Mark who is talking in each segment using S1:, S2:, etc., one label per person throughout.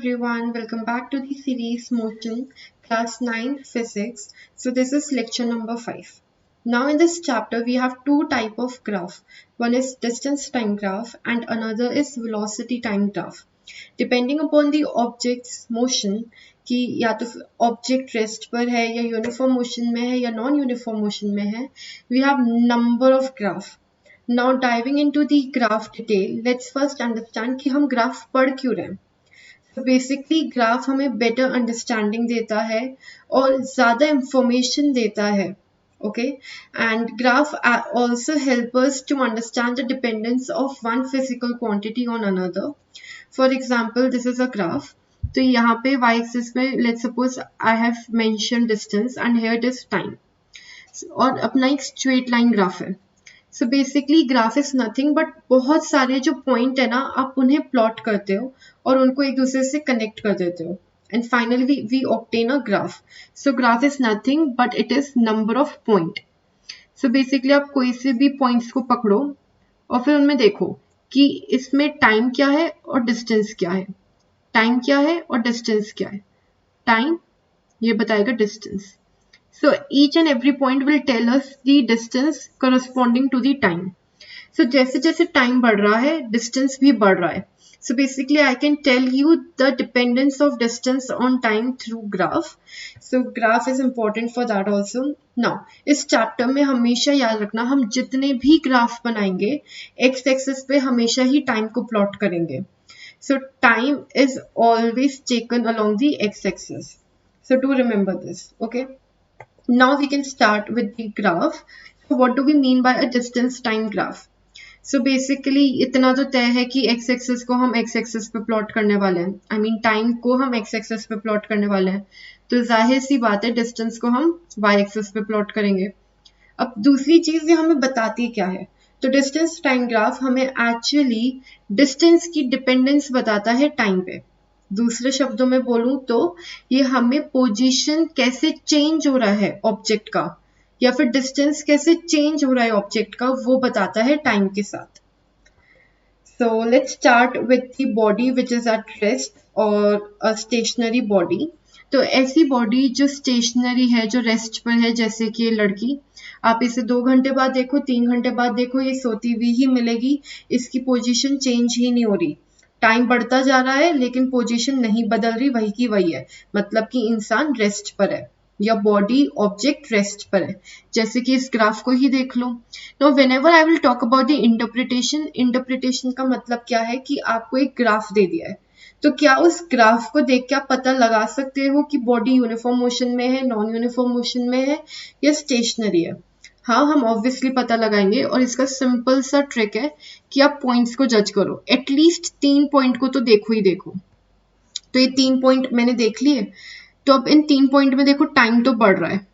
S1: everyone, welcome back to the series Motion, class 9 physics. So this is lecture number 5. Now in this chapter we have two type of graph. One is distance time graph and another is velocity time graph. Depending upon the object's motion कि या तो object rest पर है या uniform motion में है या non-uniform motion में है, we have number of graph. Now diving into the graph detail, let's first understand कि हम graph पढ़ क्यों रहे हैं. So basically graph हमें better understanding देता है और ज़्यादा information देता है. Okay, and graph also help us to understand the dependence of one physical quantity on another. For example, this is a graph. तो यहाँ पे y-axis में let's suppose I have mentioned distance and here it is time. और अपना एक straight line graph है. So basically graph is nothing but बहुत सारे जो point है ना आप उन्हें plot करते हो और उनको एक दूसरे से connect कर देते हो and finally we obtain a graph. So graph is nothing but it is number of point. So basically आप कोई से भी points को पकड़ो और फिर उनमें देखो कि इसमें time क्या है और distance क्या है. Time क्या है और distance क्या है. Time ये बताएगा distance. So each and every point will tell us the distance corresponding to the time. So जैसे जैसे time बढ़ रहा है, distance भी बढ़ रहा है. So basically I can tell you the dependence of distance on time through graph. So graph is important for that also. Now इस chapter में हमेशा याद रखना हम जितने भी graph बनाएंगे, x axis पे हमेशा ही time को plot करेंगे. So time is always taken along the x axis. So do remember this, okay? Now we can start with the graph. So what do we mean by a distance time graph? So basically इतना तो तय है कि x axis को हम x axis पे plot करने वाले हैं. I mean time को हम x axis पे plot करने वाले हैं. तो जाहिर सी बात है distance को हम y axis पे plot करेंगे. अब दूसरी चीज ये हमें बताती क्या है? तो distance time graph हमें actually distance की dependence बताता है time पे. दूसरे शब्दों में बोलूं तो ये हमें पोजीशन कैसे चेंज हो रहा है ऑब्जेक्ट का या फिर डिस्टेंस कैसे चेंज हो रहा है ऑब्जेक्ट का वो बताता है टाइम के साथ. So let's start with the body which is at rest और अ स्टेशनरी बॉडी. तो ऐसी बॉडी जो स्टेशनरी है, जो रेस्ट पर है, जैसे कि ये लड़की, आप इसे 2 घंटे बाद देखो, 3 घंटे बाद देखो, ये सोती हुई ही मिलेगी, इसकी पोजीशन चेंज ही नहीं हो रही. टाइम बढ़ता जा रहा है लेकिन पोजीशन नहीं बदल रही, वही की वही है. मतलब कि इंसान रेस्ट पर है या बॉडी ऑब्जेक्ट रेस्ट पर है. जैसे कि इस ग्राफ को ही देख लो. No whenever I will talk about the interpretation का मतलब क्या है कि आपको एक ग्राफ दे दिया है तो क्या उस ग्राफ को देख के आप पता लगा सकते हो कि बॉडी यूनिफॉर्म मोशन में है, नॉन यूनिफॉर्म मोशन में है या स्टेशनरी है. हाँ, हम ऑब्वियसली पता लगाएंगे और इसका सिंपल सा ट्रिक है कि आप पॉइंट्स को जज करो. एटलीस्ट 3 पॉइंट को तो देखो ही देखो. तो ये 3 पॉइंट मैंने देख लिए. तो अब इन 3 पॉइंट में देखो टाइम तो बढ़ रहा है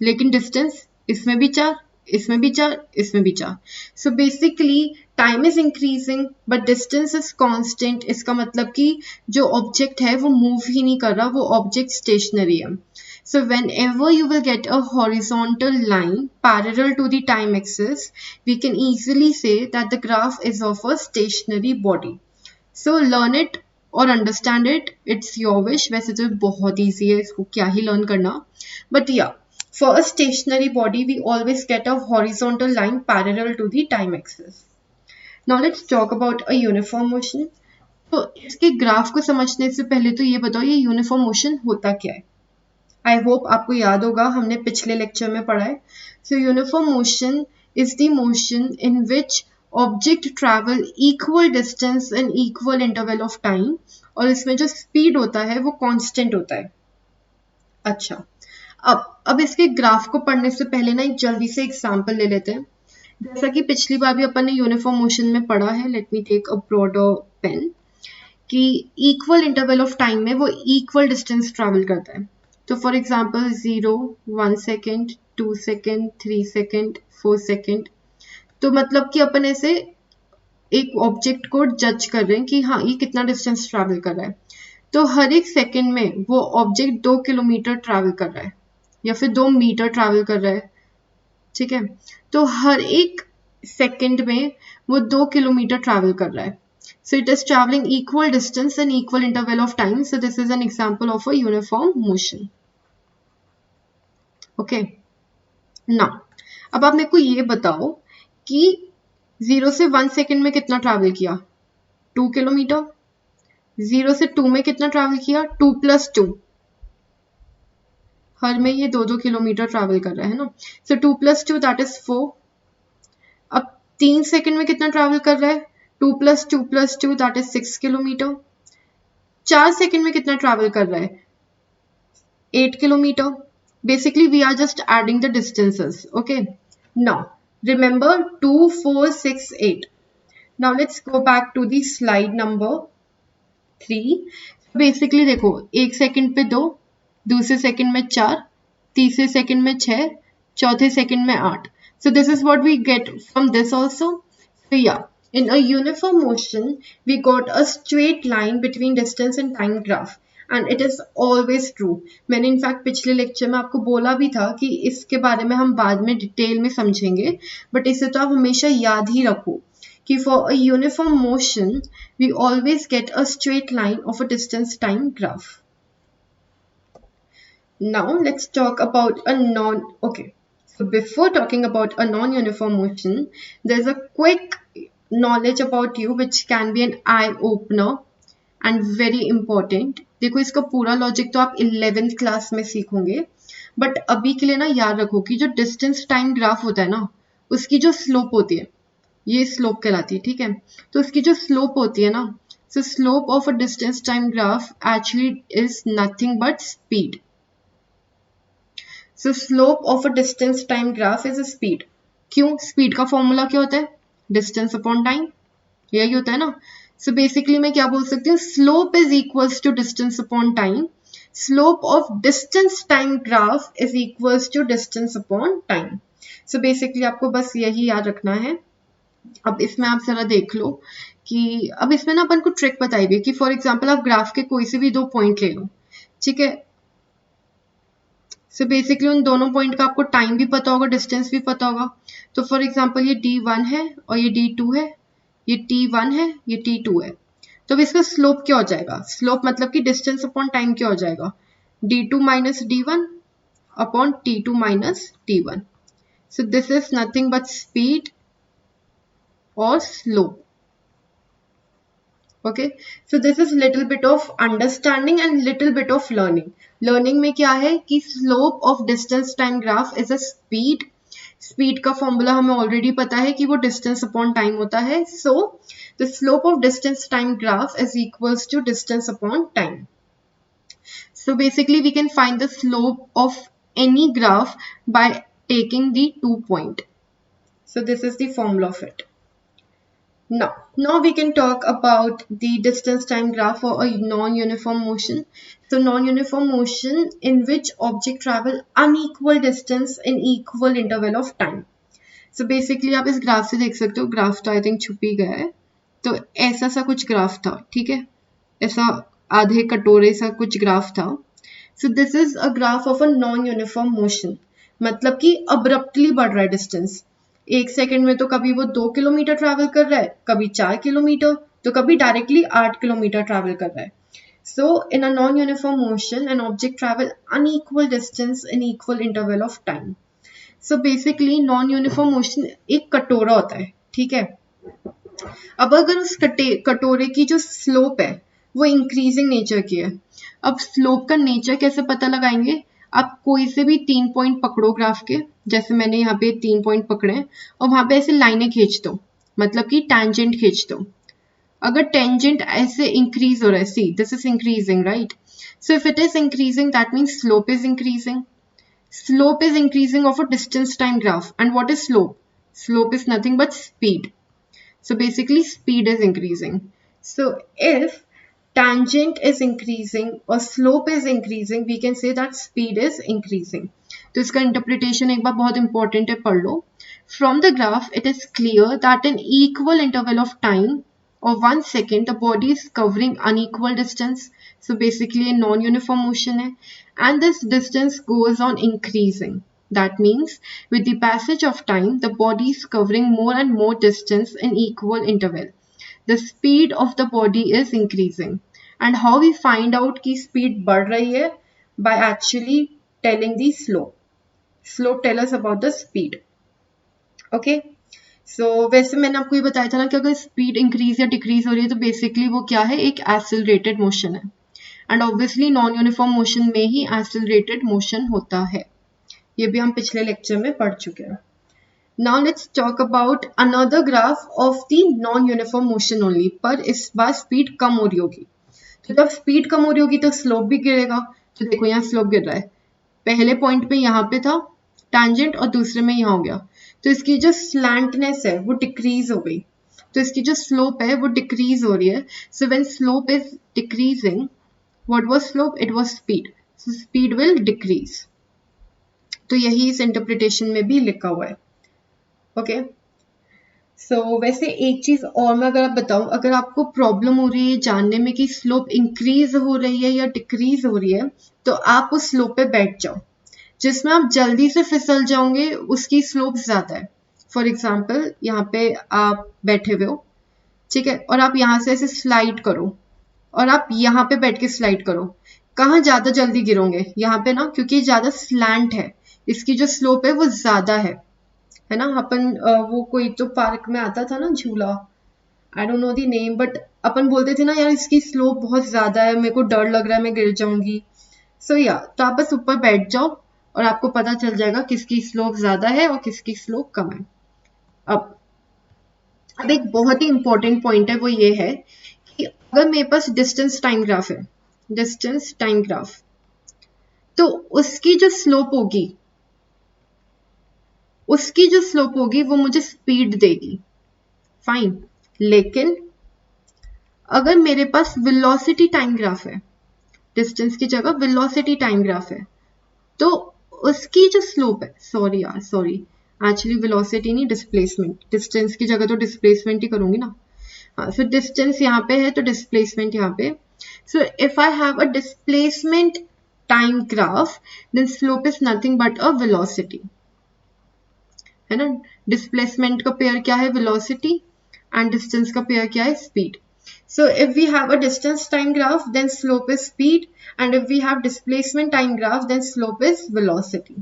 S1: लेकिन डिस्टेंस इसमें भी 4, इसमें भी 4, इसमें भी 4. So basically time is increasing but distance is constant. इसका मतलब कि जो ऑब्जेक्ट है वो मूव ही नहीं कर रहा, वो ऑब्जेक्ट स्टेशनरी है. So whenever you will get a horizontal line parallel to the time axis, we can easily say that the graph is of a stationary body. So learn it or understand it, it's your wish. वैसे तो बहुत easy है, इसको क्या ही learn करना. But yeah, for a stationary body, we always get a horizontal line parallel to the time axis. Now let's talk about a uniform motion. तो इसके graph को समझने से पहले तो ये बताओ ये यूनिफॉर्म मोशन होता क्या है. आई होप आपको याद होगा, हमने पिछले लेक्चर में पढ़ा है. सो uniform motion is the motion in which object travel equal distance in equal interval of time और इसमें जो स्पीड होता है वो कांस्टेंट होता है. अच्छा, अब इसके ग्राफ को पढ़ने से पहले ना एक जल्दी से एग्जांपल ले लेते हैं. जैसा कि पिछली बार भी अपन ने यूनिफॉर्म मोशन में पढ़ा है, let me take a broader pen, कि इक्वल इंटरवल ऑफ टाइम में वो इक्वल डिस्टेंस ट्रैवल करता है. तो for example 0, 1 second, 2 second, 3 second, 4 second. तो मतलब कि अपन ऐसे एक ऑब्जेक्ट को जज कर रहे हैं कि हाँ ये कितना डिस्टेंस ट्रैवल कर रहा है. तो हर एक सेकेंड में वो ऑब्जेक्ट 2 किलोमीटर ट्रैवल कर रहा है या फिर 2 मीटर ट्रैवल कर रहा है. ठीक है, तो हर एक सेकेंड में वो 2 किलोमीटर ट्रैवल कर रहा है. So it is traveling equal distance in equal interval of time. So this is an example of a uniform motion. Okay. Now, अब आप मेरे को ये बताओ कि 0 से 1 सेकेंड में कितना ट्रैवल किया? 2 किलोमीटर. 0 से 2 में कितना ट्रैवल किया? 2 + 2. हर में ये 2-2 किलोमीटर ट्रैवल कर रहा है ना. सो 2 + 2 दैट इज 4. अब 3 सेकेंड में कितना ट्रैवल कर रहा है? 2 + 2 + 2 दैट इज 6 किलोमीटर. 4 सेकेंड में कितना ट्रैवल कर रहा है? 8 kilometer. Basically, we are just adding the distances. Okay. Now, remember 2, 4, 6, 8. Now, let's go back to the slide number 3. Basically, देखो 1 सेकेंड पे 2, दूसरे सेकेंड में 4, तीसरे सेकेंड में 6, चौथे सेकेंड में 8. So, this is what we get from this also. So, yeah. In a uniform motion, we got a straight line between distance and time graph. And it is always true. मैंने in fact पिछले lecture में आपको बोला भी था कि इसके बारे में हम बाद में डिटेल में समझेंगे, बट इसे तो आप हमेशा याद ही रखो कि for a uniform motion we always get a straight line of a distance time graph. Now let's talk about a non okay so before talking about a non-uniform motion, there's a quick knowledge about you which can be an eye opener and very important. देखो इसका पूरा logic तो आप 11th class में सीखोगे, but अभी के लिए ना याद रखो कि जो डिस्टेंस टाइम ग्राफ होता है ना, उसकी जो स्लोप होती है, ये स्लोप कहलाती है. ठीक है, तो उसकी जो स्लोप होती है ना, सो slope of a distance time graph actually is nothing but speed. So slope of a distance time graph is a speed. क्यों? स्पीड का फॉर्मूला क्या होता है? Distance upon time. यही होता है ना. सो बेसिकली मैं क्या बोल सकती हूँ? Slope is equals to distance upon time. Slope of distance time graph is equals to distance upon time. So basically आपको बस यही याद रखना है. अब इसमें आप जरा देख लो कि अब इसमें ना अपन को ट्रिक बताई गई कि फॉर एग्जाम्पल आप ग्राफ के कोई से भी 2 पॉइंट ले लो. ठीक है. सो बेसिकली उन दोनों पॉइंट का आपको टाइम भी पता होगा, डिस्टेंस भी पता होगा. तो फॉर एग्जाम्पल ये D1 है और ये D2 है, ये T1 है, ये T2 है. तो अब इसका स्लोप क्या हो जाएगा? स्लोप मतलब कि डिस्टेंस अपॉन टाइम क्या हो जाएगा? D2 - D1 upon T2 - T1. So this is nothing but speed और slope. Okay, so this is little bit of understanding and little bit of learning. Learning में क्या है कि slope of distance time graph is a speed. Speed का formula हमें already पता है कि वो distance upon time होता है. So the slope of distance time graph is equals to distance upon time. So basically we can find the slope of any graph by taking the 2 point. So this is the formula of it. Now we can talk about the distance time graph for a non-uniform motion. So non-uniform motion in which object travel unequal distance in equal interval of time. So basically आप इस graph से देख सकते हो, graph तो I think छुप ही गया है. तो ऐसा सा कुछ ग्राफ था. ठीक है, ऐसा आधे कटोरे सा कुछ ग्राफ था. So this is a graph of a non-uniform motion. मतलब कि अब्रप्टली बढ़ रहा है डिस्टेंस. 1 सेकेंड में तो कभी वो 2 किलोमीटर ट्रैवल कर रहा है, कभी 4 किलोमीटर, तो कभी डायरेक्टली 8 किलोमीटर ट्रैवल कर रहा है. So in a non uniform motion an object travel unequal distance in equal interval of time. So basically non uniform motion एक कटोरा होता है. ठीक है, अब अगर उस कटोरे की जो स्लोप है वो इंक्रीजिंग नेचर की है. अब स्लोप का नेचर कैसे पता लगाएंगे? आप कोई से भी 3 पॉइंट पकड़ो ग्राफ के, जैसे मैंने यहाँ पे 3 पॉइंट पकड़े हैं, और वहां पे ऐसे लाइनें खींच दो, मतलब कि टेंजेंट खींच दो. अगर टेंजेंट ऐसे इंक्रीज हो रहा है, see this is increasing, right? So if it is increasing that means slope is increasing. Slope is increasing of a distance time graph. And what is slope? Slope is nothing but speed. So basically speed is increasing. So if tangent is increasing or slope is increasing, we can say that speed is increasing. तो इसका interpretation एक बार बहुत important है, पढ़ लो. From the graph, it is clear that in equal interval of time or 1 second, the body is covering unequal distance. So basically a non-uniform motion है, and this distance goes on increasing. That means with the passage of time, the body is covering more and more distance in equal interval. The speed of the body is increasing. And how we find out की speed बढ़ रही है? By actually telling the slope. Slope tell us about the speed. Okay, so वैसे मैंने आपको ये बताया था ना कि अगर स्पीड इंक्रीज या डिक्रीज हो रही है तो बेसिकली वो क्या है, एक एक्सेलरेटेड मोशन है. And obviously non uniform motion में ही एक्सेलरेटेड मोशन होता है. ये भी हम पिछले लेक्चर में पढ़ चुके हैं. Now let's talk about another graph of the non uniform motion only. पर इस बार स्पीड कम हो रही होगी. तो जब स्पीड कम हो रही होगी तो स्लोप भी गिरेगा. तो देखो यहाँ स्लोप गिर रहा है. पहले पॉइंट पे यहाँ पे था टैंजेंट और दूसरे में यहाँ हो गया. तो इसकी जो स्लैंटनेस है वो डिक्रीज हो गई. तो इसकी जो स्लोप है वो डिक्रीज हो रही है. So when slope is decreasing, what was slope? It was speed. So speed will decrease. तो यही इस इंटरप्रिटेशन में भी लिखा हुआ है. ओके, सो वैसे एक चीज और मैं अगर आप बताऊं, अगर आपको प्रॉब्लम हो रही है जानने में कि स्लोप इंक्रीज हो रही है या डिक्रीज हो रही है, तो आप उस स्लोप पे बैठ जाओ. जिसमें आप जल्दी से फिसल जाओगे उसकी स्लोप ज्यादा है. फॉर एग्जाम्पल यहाँ पे आप बैठे हुए हो, ठीक है, और आप यहाँ से ऐसे स्लाइड करो और आप यहाँ पे बैठ के स्लाइड करो. कहाँ ज्यादा जल्दी गिरोगे? यहाँ पे ना, क्योंकि ज्यादा स्लैंट है, इसकी जो स्लोप है वो ज्यादा है ना. अपन वो कोई तो पार्क में आता था ना झूला, I don't know the name, but अपन बोलते थे ना यार इसकी स्लोप बहुत ज्यादा है, मेरे को डर लग रहा है मैं गिर जाऊंगी. सो या तो आप बस ऊपर बैठ जाओ और आपको पता चल जाएगा किसकी स्लोप ज्यादा है और किसकी स्लोप कम है. अब एक बहुत ही इंपॉर्टेंट पॉइंट है, वो ये है कि अगर मेरे पास डिस्टेंस टाइम ग्राफ है, डिस्टेंस टाइम ग्राफ, तो उसकी जो स्लोप होगी वो मुझे स्पीड देगी. फाइन. लेकिन अगर मेरे पास वेलोसिटी टाइम ग्राफ है, डिस्टेंस की जगह वेलोसिटी टाइम ग्राफ है, तो उसकी जो स्लोप है, सॉरी एक्चुअली वेलोसिटी नहीं, डिस्प्लेसमेंट. डिस्टेंस की जगह तो डिस्प्लेसमेंट ही करूंगी ना. हाँ, सो डिस्टेंस यहाँ पे है तो डिस्प्लेसमेंट यहाँ पे. So if I have a displacement time graph, then slope is nothing but a velocity, है ना. डिस्प्लेसमेंट का पेयर क्या है? वेलोसिटी. एंड डिस्टेंस का पेयर क्या है? Speed. So if we have a distance time graph, then slope is speed, and if we have displacement time graph, then slope is velocity.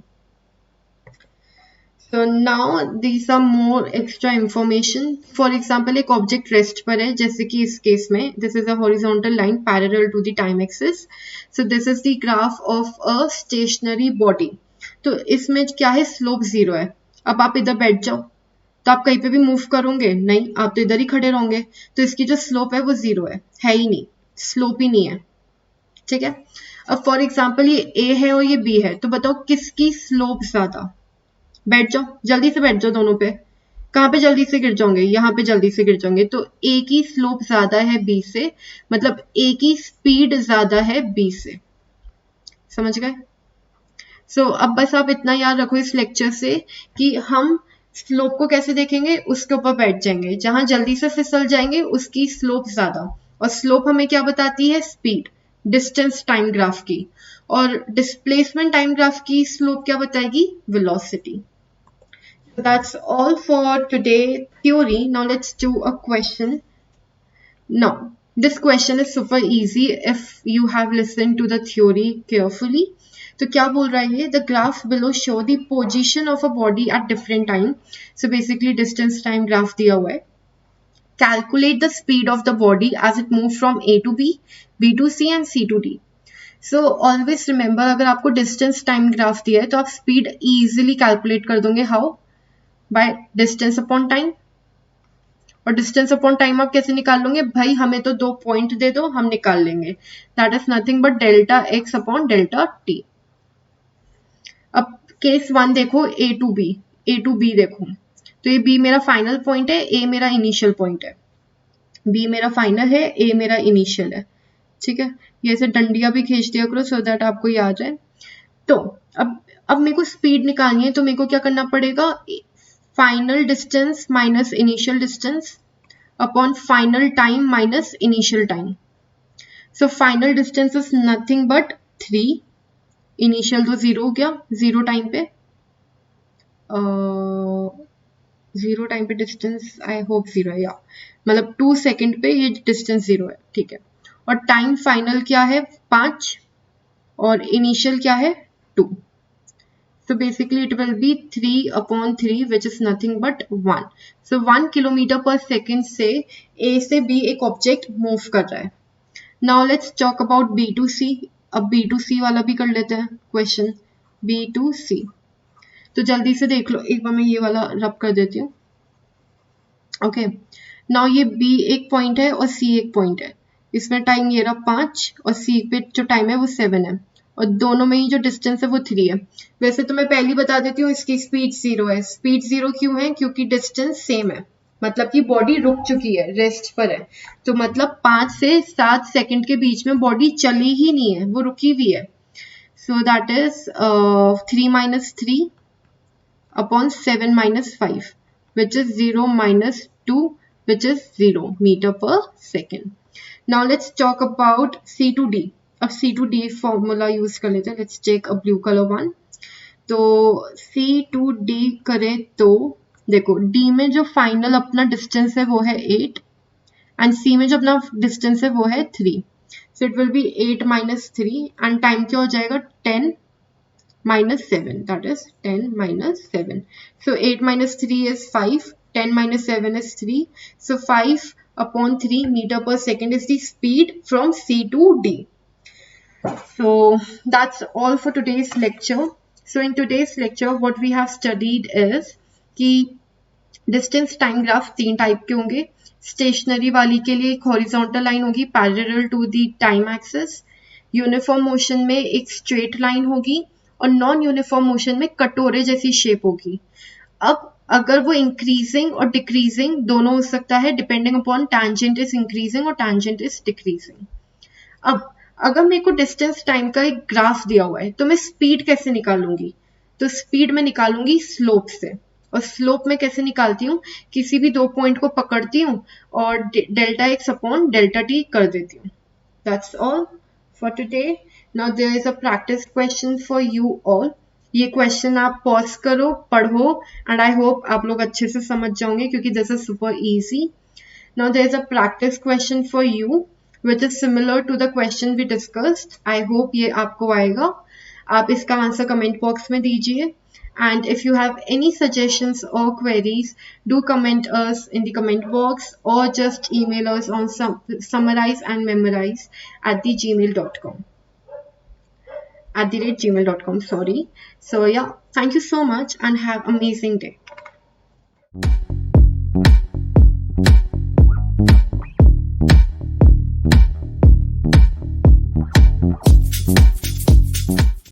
S1: So now these are more extra information. For example, एक object rest पर है, जैसे कि इस case में this is a horizontal line parallel to the time axis. So this is the graph of a stationary body. तो इसमें क्या है? slope 0 है. अब आप इधर बैठ जाओ तो आप कहीं पे भी मूव करोगे? नहीं, आप तो इधर ही खड़े रहोगे. तो इसकी जो स्लोप है वो 0 है ही नहीं, स्लोप ही नहीं है. ठीक है. अब फॉर एग्जाम्पल ये ए है और ये बी है, तो बताओ किसकी स्लोप ज्यादा? बैठ जाओ, जल्दी से बैठ जाओ दोनों पे. कहाँ पे जल्दी से गिर जाओगे? यहाँ पे जल्दी से गिर जाओगे. तो ए की स्लोप ज्यादा है बी से, मतलब ए की स्पीड ज्यादा है बी से. समझ गए? सो अब बस आप इतना याद रखो इस लेक्चर से कि हम स्लोप को कैसे देखेंगे, उसके ऊपर बैठ जाएंगे. जहां जल्दी से फिसल जाएंगे उसकी स्लोप ज्यादा. और स्लोप हमें क्या बताती है? स्पीड. डिस्टेंस टाइम ग्राफ की. और डिस्प्लेसमेंट टाइम ग्राफ की स्लोप क्या बताएगी? Velocity. That's all for today theory. Now let's do a question. Now this question is super easy if you have listened to the theory carefully. तो क्या बोल रहा है ये? The graph below show the position of a body at different time. So basically distance time graph दिया हुआ है. Calculate the speed of the body as it move from A to B, B to C and C to D. So always remember, अगर आपको distance time graph दिया है तो आप speed easily calculate कर दोगे. How? By distance upon time. और distance upon time आप कैसे निकाल लोगे? भाई हमें तो 2 पॉइंट दे दो, हम निकाल लेंगे. That is nothing but delta x upon delta T. अब केस 1 देखो, ए टू बी देखो. तो ये बी मेरा फाइनल पॉइंट है, ए मेरा इनिशियल पॉइंट है. बी मेरा फाइनल है, ए मेरा इनिशियल है. ठीक है. ये ऐसे डंडिया भी खींच दिया करो सो दैट आपको याद है. तो अब मेरे को स्पीड निकालनी है, तो मेरे को क्या करना पड़ेगा? Final distance minus initial distance upon final time minus initial time. So final distance is nothing but 3. Initial तो 0 हो गया, 0 टाइम पे. 0 टाइम पे डिस्टेंस आई होप 0 है, या मतलब 2 सेकेंड पे ये डिस्टेंस 0 है, ठीक है। और टाइम फाइनल क्या है 5 और इनिशियल क्या है 2. So basically it will be 3/3 which is nothing but 1. So 1 kilometre पर सेकेंड से A से B एक ऑब्जेक्ट मूव कर रहा है. Now let's talk about B2C. अब B2C वाला भी कर लेते हैं क्वेश्चन. B2C तो जल्दी से देख लो, एक बार मैं ये वाला रब कर देती हूँ. ओके, नाउ ये B एक पॉइंट है और C एक पॉइंट है. इसमें टाइम ये रहा 5 और C पे जो टाइम है वो 7 है और दोनों में ही जो डिस्टेंस है वो 3 है. वैसे तो मैं पहले बता देती हूँ इसकी स्पीड 0 है. स्पीड 0 क्यों है? क्योंकि डिस्टेंस सेम है, मतलब कि बॉडी रुक चुकी है, रेस्ट पर है. तो मतलब 5 से 7 सेकंड के बीच में बॉडी चली ही नहीं है, वो रुकी हुई है. So that is 3 - 3 upon 7 - 5 which is 0 - 2 which is 0 meter per second. Now let's talk about C2D. अब C2D फॉर्मूला यूज कर लेते हैं. Let's take a blue color one. तो C2D करें तो देखो D में जो फाइनल अपना डिस्टेंस है वो है 8 एंड C में जो अपना डिस्टेंस है वो है 3. So it will be 8 - 3 and time क्या हो जाएगा 10 - 7, that is 10 - 7. So 8 - 3 is 5, 10 - 7 is 3. So 5/3 meter per second is the speed from C to D. So that's all for today's lecture. So in today's lecture what we have studied is कि distance time graph 3 type के होंगे. Stationary वाली के लिए एक horizontal line होगी parallel to the time axis. Uniform motion में एक स्ट्रेट लाइन होगी और नॉन यूनिफॉर्म मोशन में कटोरे जैसी शेप होगी. अब अगर वो इंक्रीजिंग और डिक्रीजिंग दोनों हो सकता है depending upon tangent is increasing और टैंजेंट इज डिक्रीजिंग. अब अगर मेरे को डिस्टेंस टाइम का एक ग्राफ दिया हुआ है तो मैं स्पीड कैसे निकालूंगी? तो स्पीड में निकालूंगी स्लोप से. और स्लोप में कैसे निकालती हूँ? किसी भी 2 पॉइंट को पकड़ती हूँ और delta x upon delta t कर देती हूँ. That's all for today. Now there is a practice question for you all. ये क्वेश्चन आप पॉज करो, पढ़ो एंड आई होप आप लोग अच्छे से समझ जाओगे क्योंकि this is super easy. Now there is a practice question for you which is similar to the question we discussed. I hope ये आपको आएगा. आप इसका आंसर कमेंट बॉक्स में दीजिए. And if you have any suggestions or queries, do comment us in the comment box or just email us on summarizeandmemorize@gmail.com. @gmail.com, sorry. So yeah, thank you so much and have amazing day.